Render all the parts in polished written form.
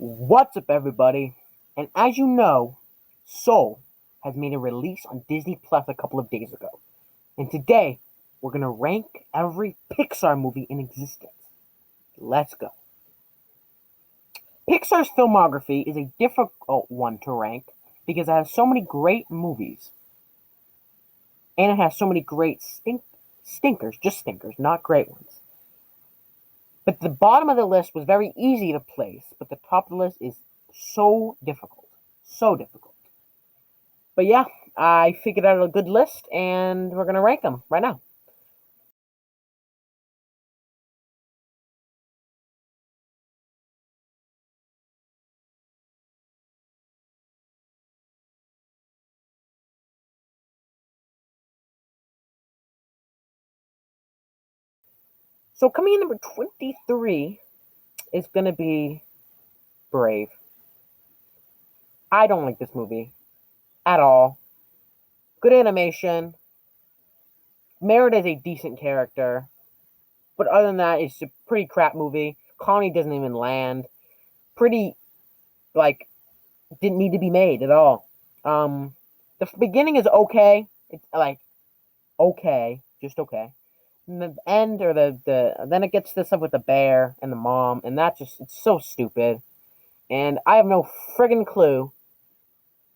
What's up, everybody? And as you know, Soul has made a release on Disney Plus a couple of days ago. And today, we're going to rank every Pixar movie in existence. Let's go. Pixar's filmography is a difficult one to rank because it has so many great movies. And it has so many great stinkers, just stinkers, not great ones. But the bottom of the list was very easy to place, but the top of the list is so difficult. So difficult. But yeah, I figured out a good list, and we're going to rank them right now. So coming in number 23 is going to be Brave. I don't like this movie at all. Good animation. Merritt is a decent character. But other than that, it's a pretty crap movie. Connie doesn't even land. Pretty, didn't need to be made at all. The beginning is okay. It's okay, just okay. And the end or then it gets this stuff with the bear and the mom, and it's so stupid. And I have no friggin' clue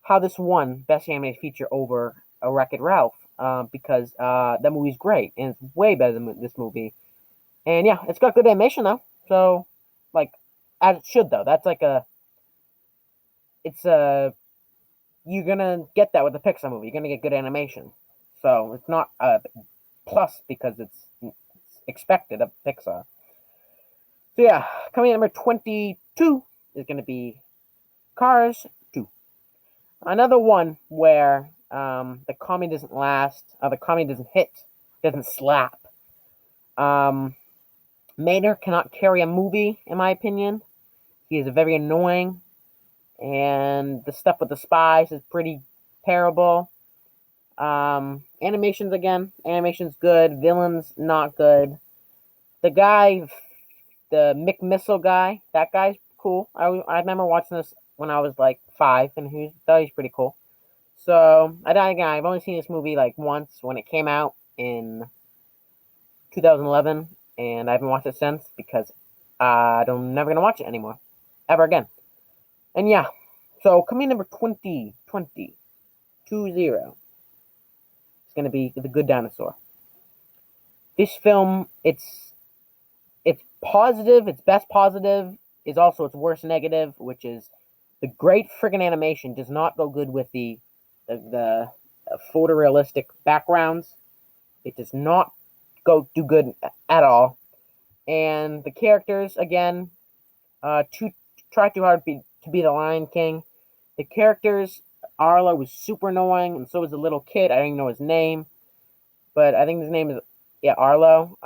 how this won Best Animated Feature over a Wreck-It Ralph, because that movie's great and it's way better than this movie. And yeah, it's got good animation though, so as it should though. You're gonna get that with a Pixar movie. You're gonna get good animation, so it's not a plus because it's expected of Pixar. So yeah, coming in number 22 is gonna be Cars 2. Another one where the comedy doesn't last, the comedy doesn't hit, doesn't slap. Mater cannot carry a movie, in my opinion. He is very annoying, and the stuff with the spies is pretty terrible. Animation's good. Villains not good. The guy, the McMissile guy, that guy's cool. I remember watching this when I was like 5, and thought he's pretty cool. So I've only seen this movie like once when it came out in 2011, and I haven't watched it since because I'm never gonna watch it anymore, ever again. And yeah, so coming number 20, 0, it's gonna be The Good Dinosaur. This film, it's positive. Its best positive is also its worst negative, which is the great friggin' animation does not go good with the photorealistic backgrounds. It does not do good at all. And the characters, again, try too hard to be the Lion King. The characters, Arlo was super annoying, and so was the little kid. I don't even know his name, but I think his name is Arlo.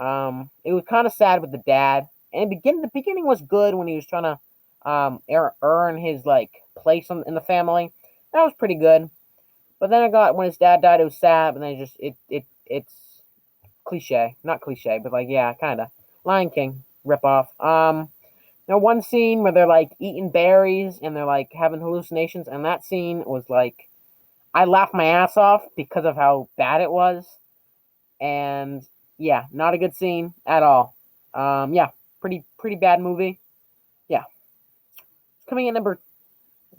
It was kind of sad with the dad, and the beginning was good when he was trying to earn his place in the family. That was pretty good. But then when his dad died, it was sad, and then it's cliche, not cliche, but kind of Lion King ripoff. One scene where they're eating berries and they're having hallucinations, and that scene was I laughed my ass off because of how bad it was. And yeah, not a good scene at all. Yeah, pretty bad movie. Yeah, coming in number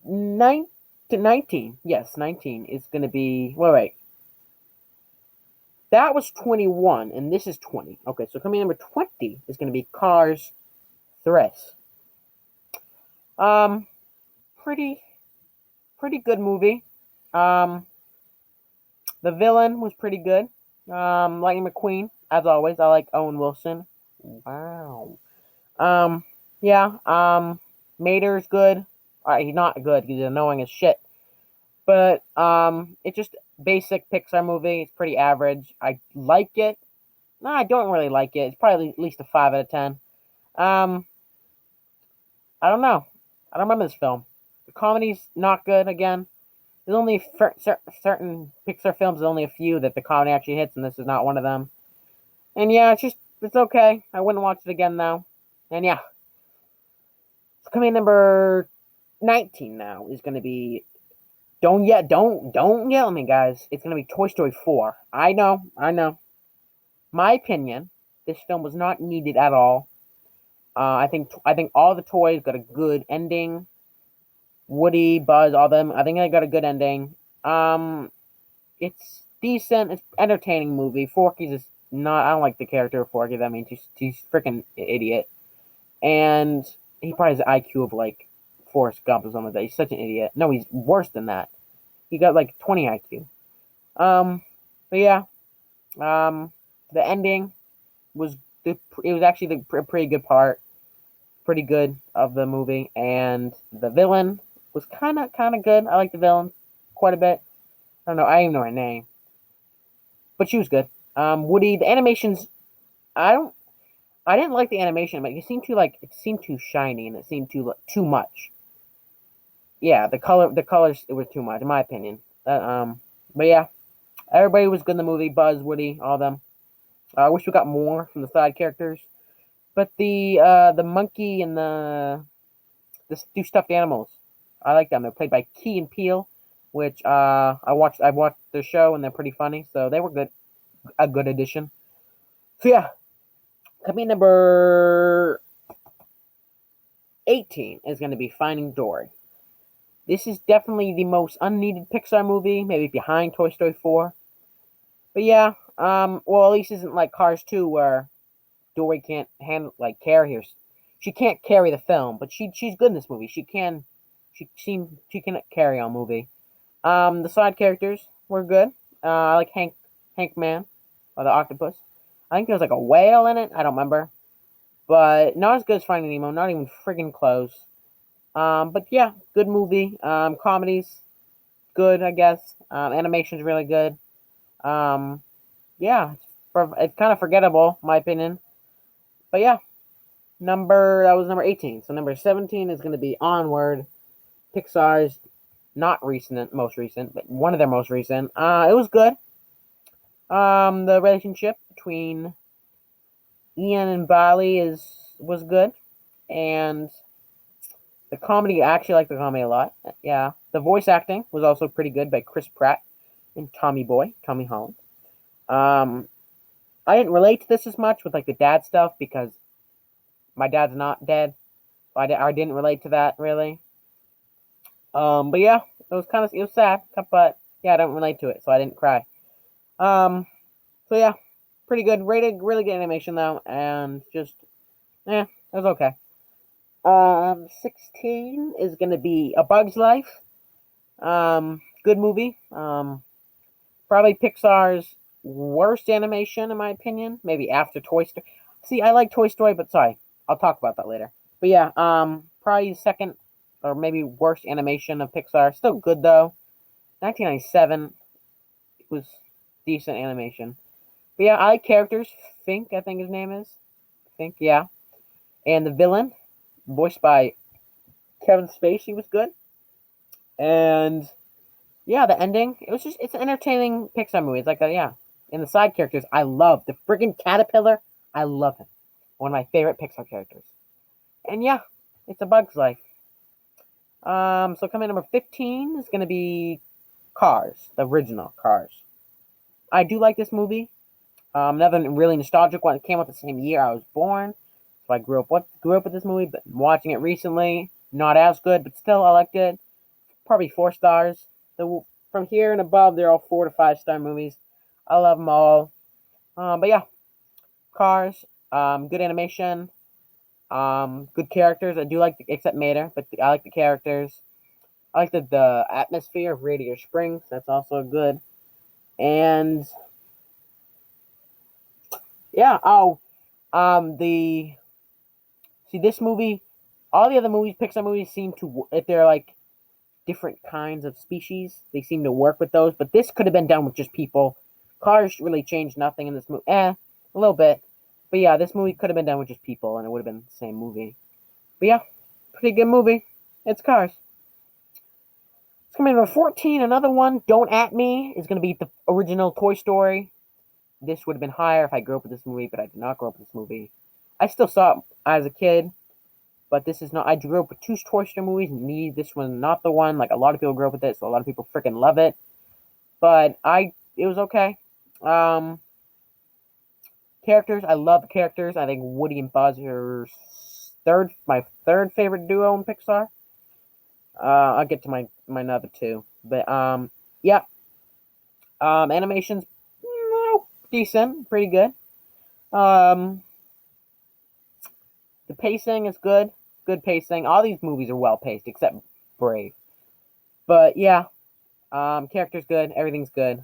19. Yes, 19 is gonna be. Wait. That was 21, and this is 20. Okay, so coming in number 20 is gonna be Cars 3. Um, pretty good movie. The villain was pretty good. Lightning McQueen, as always. I like Owen Wilson. Wow. Yeah. Mater's good. He's not good. He's annoying as shit. But it's just basic Pixar movie. It's pretty average. I like it. No, I don't really like it. It's probably at least a 5 out of 10. I don't know. I don't remember this film. The comedy's not good again. There's only certain Pixar films, there's only a few that the comedy actually hits, and this is not one of them. And yeah, it's okay. I wouldn't watch it again though. And yeah. It's coming in number 19 now is going to be. Don't yell at me, guys. It's going to be Toy Story 4. I know. My opinion, this film was not needed at all. I think all the toys got a good ending. Woody, Buzz, all them. I think they got a good ending. Um, it's decent. It's entertaining movie. Forky's is not. I don't like the character of Forky. I mean, he's freaking idiot, and he probably has an IQ of like Forrest Gump or something like that. He's such an idiot. No, he's worse than that. He got like 20 IQ. But yeah. The ending was it was actually a pretty good part, pretty good of the movie, and the villain was kind of good. I like the villain quite a bit. I don't know. I don't even know her name, but she was good. Woody, the animations. I don't. I didn't like the animation, but it seemed too shiny and it seemed too much. Yeah, the colors, it was too much in my opinion. But yeah, everybody was good in the movie. Buzz, Woody, all of them. I wish we got more from the side characters, but the monkey and the two stuffed animals, I like them. They're played by Key and Peele, which I watched their show and they're pretty funny, so they were good, a good addition. So yeah, coming number 18 is going to be Finding Dory. This is definitely the most unneeded Pixar movie, maybe behind Toy Story 4. But yeah, well, at least it isn't like Cars 2 where Dory can't handle like carry her. She can't carry the film, but she's good in this movie. She can carry on movie. The side characters were good. I like Hank Man, or the octopus. I think there was like a whale in it. I don't remember, but not as good as Finding Nemo. Not even friggin' close. But yeah, good movie. Comedy's good, I guess. Animation's really good. Um, yeah, it's kind of forgettable, in my opinion. But yeah, that was number 18. So number 17 is going to be Onward, Pixar's not recent, most recent, but one of their most recent. It was good. The relationship between Ian and Bali was good, and the comedy, I actually like the comedy a lot. Yeah, the voice acting was also pretty good by Chris Pratt and Tommy Holland. Um, I didn't relate to this as much with like the dad stuff because my dad's not dead. I didn't relate to that really. But yeah, it was sad, but yeah, I don't relate to it, so I didn't cry. Um, so yeah, pretty good, rated, really good animation though, and just it was okay. 16 is gonna be A Bug's Life. Good movie. Probably Pixar's worst animation in my opinion. Maybe after Toy Story. See, I like Toy Story, but sorry, I'll talk about that later. But yeah, probably second or maybe worst animation of Pixar. Still good though. 1997 was decent animation. But yeah, I like characters. Fink, I think his name is. Fink, yeah. And the villain, voiced by Kevin Spacey, was good. And yeah, the ending, it's an entertaining Pixar movie. It's like yeah. And the side characters, I love the friggin' caterpillar. I love him. One of my favorite Pixar characters. And yeah, it's A Bug's Life. So coming number 15 is gonna be Cars, the original Cars. I do like this movie. Another really nostalgic one. It came out the same year I was born, so I grew up with this movie. But watching it recently, not as good, but still I liked it. Probably 4 stars. From here and above, they're all 4 to 5 star movies. I love them all. But yeah, Cars. Good animation. Good characters. I do like except Mater, but I like the characters. I like the atmosphere of Radiator Springs. That's also good. And yeah. Oh, the see this movie. All the other movies, Pixar movies, seem to if they're like different kinds of species, they seem to work with those. But this could have been done with just people. Cars really changed nothing in this movie. A little bit. But yeah, this movie could have been done with just people, and it would have been the same movie. But yeah, pretty good movie. It's Cars. It's coming number 14. Another one, Don't At Me, is going to be the original Toy Story. This would have been higher if I grew up with this movie, but I did not grow up with this movie. I still saw it as a kid, But this is not. I grew up with two Toy Story movies. This one not the one. Like a lot of people grew up with it, so a lot of people freaking love it. But it was okay. Um, Characters, I love the characters. I think Woody and Buzz are my third favorite duo in Pixar. I'll get to my another two, but yeah. Animation's decent, pretty good. Um, the pacing is good pacing. All these movies are well paced except Brave. But yeah, characters good, everything's good.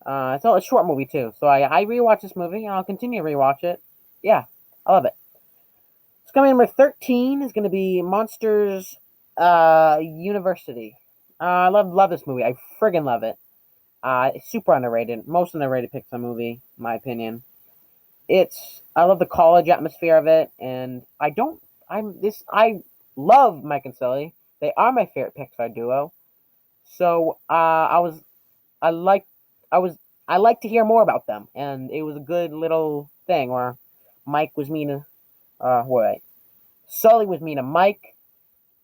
It's a short movie too, so I rewatch this movie and I'll continue to rewatch it. Yeah, I love it. It's coming number 13 is going to be Monsters University. I love this movie. I friggin' love it. It's super underrated, most underrated Pixar movie, in my opinion. I love the college atmosphere of it, and I love Mike and Sully. They are my favorite Pixar duo. So I like I was I like to hear more about them, and it was a good little thing where Mike was mean to wait, Sully was mean to Mike,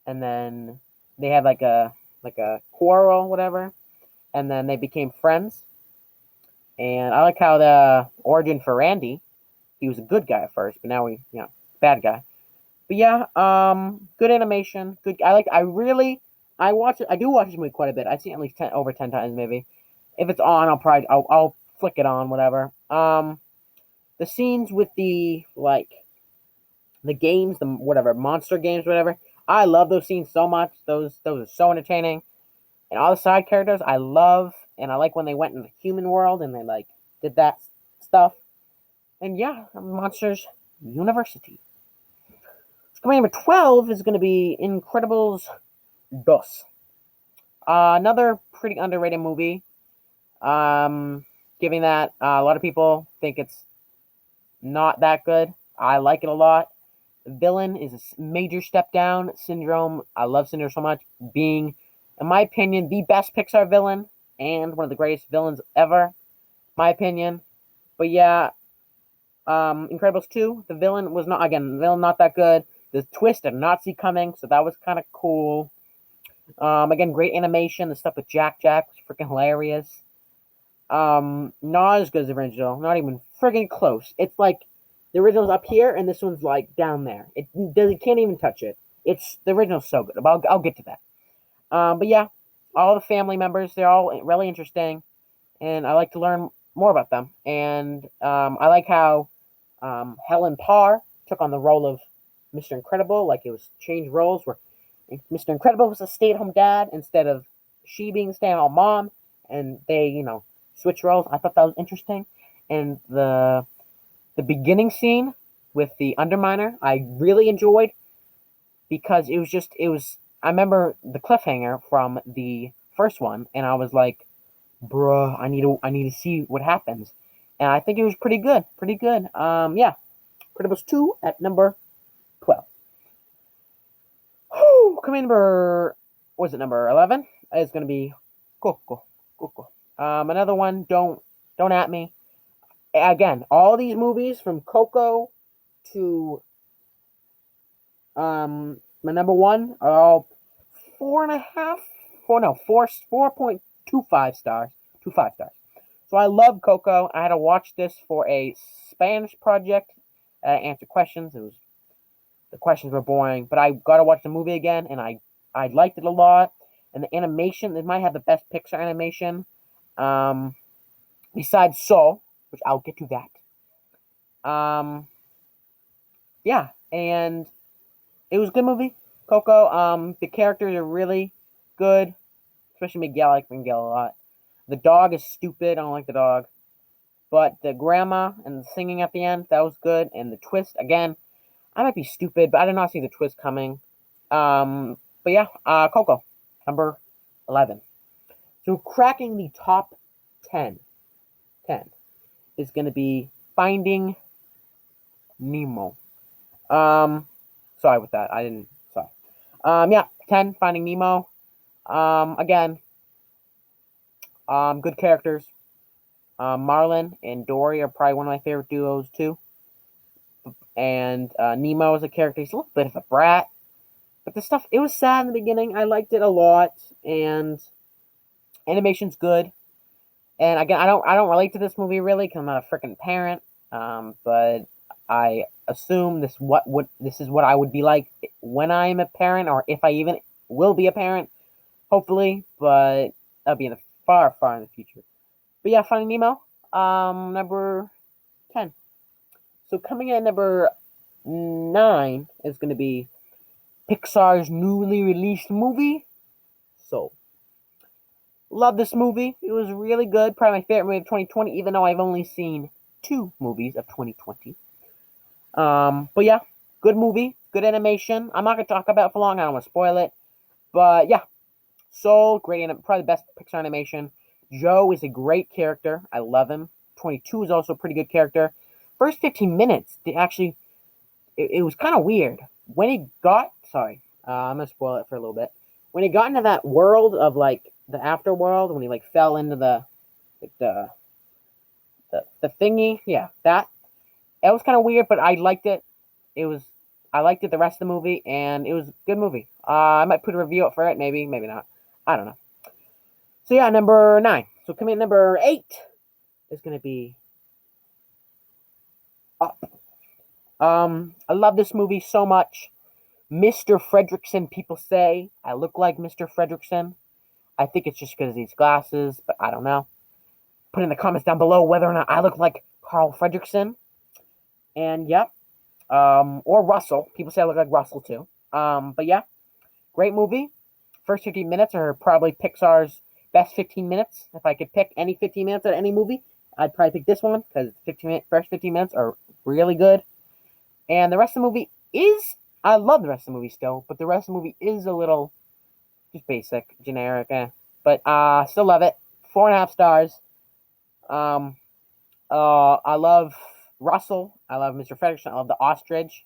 and then they had like a quarrel, whatever, and then they became friends. And I like how the origin for Randy, he was a good guy at first, but now bad guy. But yeah, good animation, good. I watch it. I do watch this movie quite a bit. I've seen it at least over 10 times, maybe. If it's on, I'll flick it on, whatever. The scenes with the games, the whatever monster games, whatever. I love those scenes so much. Those are so entertaining, and all the side characters I love, and I like when they went in the human world and they did that stuff. And yeah, Monsters University. Coming number 12 is going to be Incredibles Dos. Another pretty underrated movie. Giving that a lot of people think it's not that good. I like it a lot. The villain is a major step down. Syndrome. I love Syndrome so much. Being, in my opinion, the best Pixar villain and one of the greatest villains ever. My opinion. But yeah, Incredibles 2, the villain not that good. The twist I did not see coming, so that was kind of cool. Again, great animation. The stuff with Jack was freaking hilarious. Not as good as the original. Not even friggin' close. It's like the original's up here and this one's like down there. It can't even touch it. The original's so good. I'll get to that. But yeah, all the family members, they're all really interesting, and I like to learn more about them. And I like how Helen Parr took on the role of Mr. Incredible, like it was changed roles where Mr. Incredible was a stay-at-home dad instead of she being a stay-at-home mom, and they, switch roles. I thought that was interesting. And the beginning scene with the Underminer, I really enjoyed because I remember the cliffhanger from the first one, and I was like, bruh, I need to see what happens. And I think it was pretty good. Pretty good. Yeah. Incredibles 2 at number 12. Whew, coming number 11? It's gonna be Coco. Coco. Another one, don't at me. Again, all these movies from Coco to my number one are all 4.5, 4.25 stars, 5 stars. So I love Coco. I had to watch this for a Spanish project, answer questions. The questions were boring, but I got to watch the movie again, and I liked it a lot. And the animation, it might have the best Pixar animation, besides Soul, which I'll get to that. Yeah, and it was a good movie, Coco. The characters are really good, especially Miguel. I like Miguel a lot. The dog is stupid. I don't like the dog. But the grandma and the singing at the end, that was good. And the twist, again, I might be stupid, but I did not see the twist coming. But yeah, Coco, number 11. So cracking the top 10 is going to be Finding Nemo. Sorry with that. Sorry. Yeah, 10, Finding Nemo. Again, good characters. Marlin and Dory are probably one of my favorite duos too. And Nemo as a character, he's a little bit of a brat. But the stuff, it was sad in the beginning. I liked it a lot, and animation's good. And again, I don't relate to this movie really because I'm not a freaking parent. But I assume this is what I would be like when I'm a parent, or if I even will be a parent, hopefully. But that'll be in the far, far in the future. But yeah, Finding Nemo, number 10. So coming in at number 9 is going to be Pixar's newly released movie, Soul. Love this movie. It was really good. Probably my favorite movie of 2020, even though I've only seen 2 movies of 2020. But yeah, good movie, good animation. I'm not gonna talk about it for long. I don't want to spoil it. But yeah, Soul, great, probably the best Pixar animation. Joe is a great character. I love him. 22 is also a pretty good character. First 15 minutes, it was kind of weird. When he got, I'm gonna spoil it for a little bit. When he got into that world of like the afterworld, when he like fell into the thingy, yeah, that it was kind of weird, but I liked it. I liked it the rest of the movie, and it was a good movie. I might put a review up for it, maybe not. I don't know. So yeah, number 9. So coming in number 8 is gonna be Up. I love this movie so much. Mr. Frederickson, people say I look like Mr. Frederickson. I think it's just because of these glasses, but I don't know. Put in the comments down below whether or not I look like Carl Frederickson. And yep, or Russell. People say I look like Russell too. But yeah, great movie. First 15 minutes are probably Pixar's best 15 minutes. If I could pick any 15 minutes of any movie, I'd probably pick this one because first 15 minutes are really good. And the rest of the movie I love the rest of the movie still, but the rest of the movie is a little just basic, generic, But still love it. 4.5 stars. I love Russell. I love Mr. Frederickson. I love the ostrich.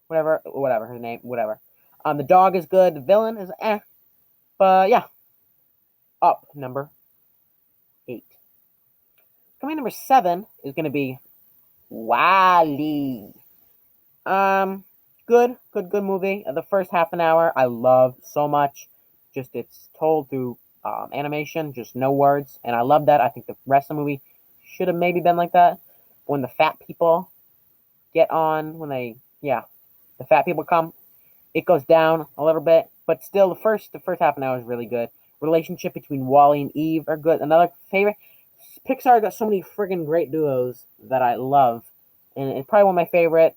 Whatever her name, whatever. The dog is good. The villain is But yeah, Up, number 8. Coming number 7 is gonna be Wall-E. Good movie. The first half an hour I love so much. Just it's told through animation, just no words, and I love that. I think the rest of the movie should have maybe been like that. When the fat people get on, the fat people come, it goes down a little bit, but still the first half an hour is really good. Relationship between Wall-E and Eve are good. Another favorite. Pixar got so many friggin' great duos that I love, and it's probably one of my favorite.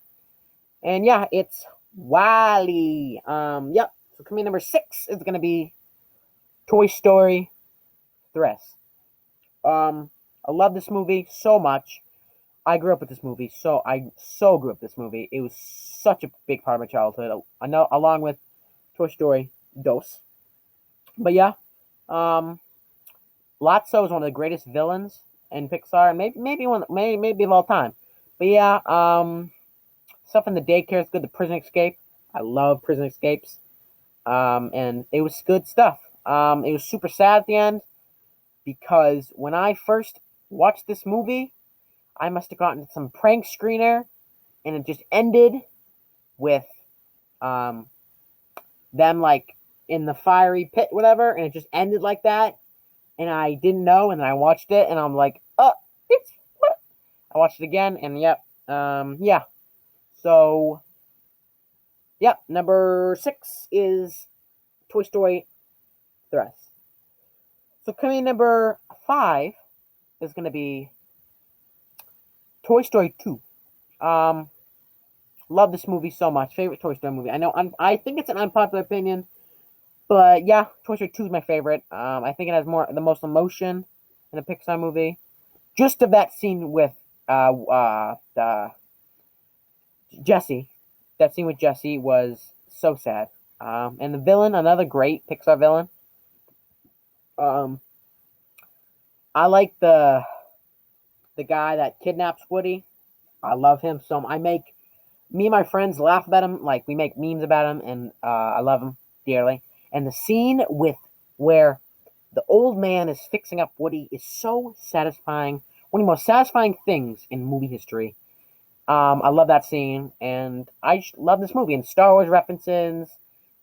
And yeah, it's Wall-E. Yep. So coming number 6 is gonna be Toy Story 3. I love this movie so much. I grew up with this movie, I grew up with this movie. It was such a big part of my childhood. I know, along with Toy Story Dos. But yeah, Lotso is one of the greatest villains in Pixar, and maybe of all time. But yeah, stuff in the daycare is good. The prison escape, I love prison escapes. And it was good stuff. It was super sad at the end because when I first watched this movie, I must have gotten some prank screener, and it just ended with them like in the fiery pit, whatever, and it just ended like that. And I didn't know, and then I watched it, and I'm like, oh, it's what? I watched it again, and yep, yeah. So, yep, number 6 is Toy Story 3. So coming number 5 is going to be Toy Story 2. Love this movie so much. Favorite Toy Story movie. I know I think it's an unpopular opinion, but yeah, Toy Story 2 is my favorite. I think it has the most emotion in a Pixar movie. Just of that scene with Jesse. That scene with Jesse was so sad. And the villain, another great Pixar villain. I like the guy that kidnaps Woody. I love him so much. Me and my friends laugh about him, like we make memes about him, and I love him dearly. And the scene where the old man is fixing up Woody is so satisfying. One of the most satisfying things in movie history. I love that scene, and I love this movie and Star Wars references.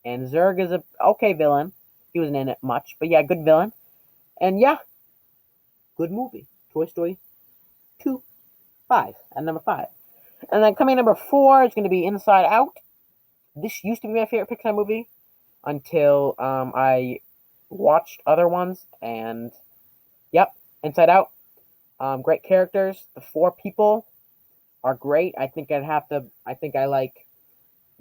And Zurg is a okay villain. He wasn't in it much, but yeah, good villain. And yeah, good movie. Toy Story 2, 5, at number 5. And then coming number 4 is going to be Inside Out. This used to be my favorite Pixar movie until I watched other ones. And yep, Inside Out. Great characters. The 4 people are great. I think I like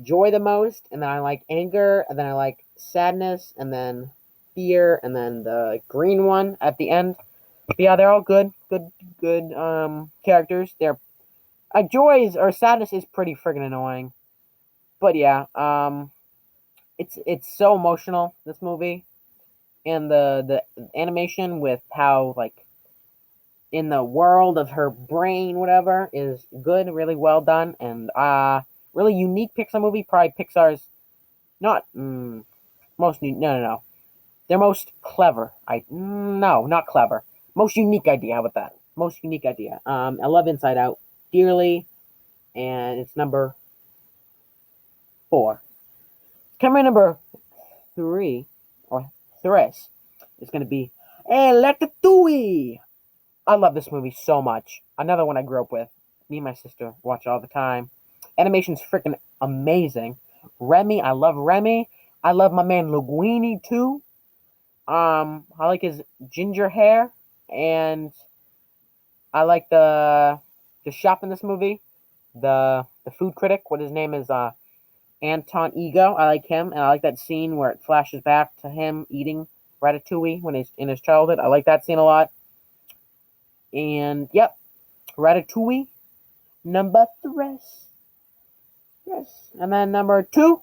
joy the most, and then I like anger, and then I like sadness, and then fear, and then the green one at the end. But yeah, they're all good characters. They're joys or sadness is pretty friggin' annoying. But yeah, it's so emotional, this movie, and the animation with how like in the world of her brain, whatever, is good, really well done, and really unique Pixar movie. Probably Pixar's not most no. Their most clever. No, not clever. Most unique idea. How about that? Most unique idea. I love Inside Out dearly, and it's number 4. Coming number 3 or Thres is going to be Ratatouille. I love this movie so much. Another one I grew up with. Me and my sister watch it all the time. Animation's freaking amazing. Remy, I love Remy. I love my man Linguini too. I like his ginger hair, and I like the chef in this movie, the food critic. What his name is, Anton Ego. I like him, and I like that scene where it flashes back to him eating ratatouille when he's in his childhood. I like that scene a lot. And yep, Ratatouille, number 3. Yes. And then number 2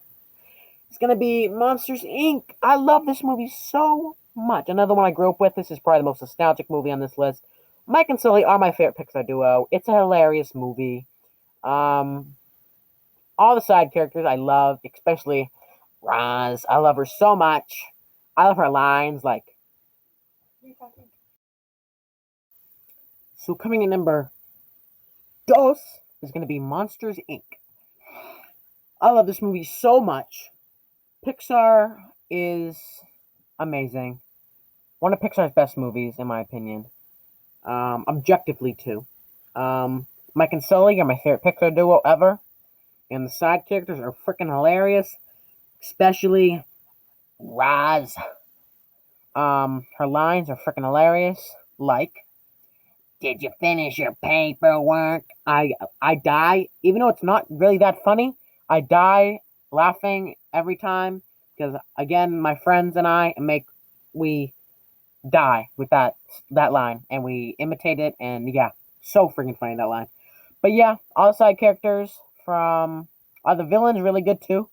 is going to be Monsters, Inc. I love this movie so much. Another one I grew up with. This is probably the most nostalgic movie on this list. Mike and Sully are my favorite Pixar duo. It's a hilarious movie. All the side characters I love, especially Roz. I love her so much. I love her lines like. So coming in number 2 is going to be Monsters, Inc. I love this movie so much. Pixar is amazing. One of Pixar's best movies, in my opinion. Objectively, too. Mike and Sully are my favorite Pixar duo ever. And the side characters are freaking hilarious. Especially Roz. Her lines are freaking hilarious. Like, did you finish your paperwork? I die, even though it's not really that funny, I die laughing every time because again, my friends and we die with that line and we imitate it, and yeah, so freaking funny, that line. But yeah, all the side characters from the villain's really good too,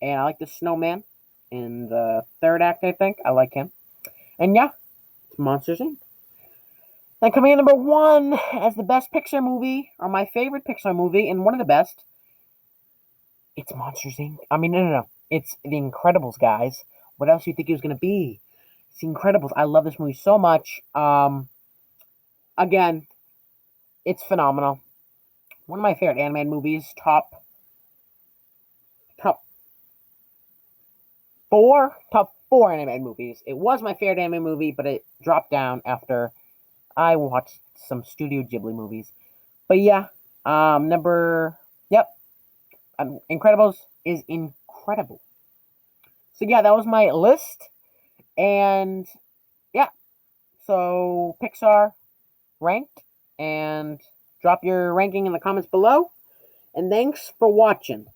and I like the snowman in the 3rd act. I think I like him, and yeah, it's Monsters Inc. Then coming in number 1 as the best Pixar movie, or my favorite Pixar movie, and one of the best, it's Monsters Inc. I mean, no. It's The Incredibles, guys. What else do you think it was going to be? It's The Incredibles. I love this movie so much. Again, it's phenomenal. One of my favorite animated movies, top 4 animated movies. It was my favorite animated movie, but it dropped down after I watched some Studio Ghibli movies. But yeah, Incredibles is incredible. So yeah, that was my list. And yeah, so Pixar ranked, and drop your ranking in the comments below. And thanks for watching.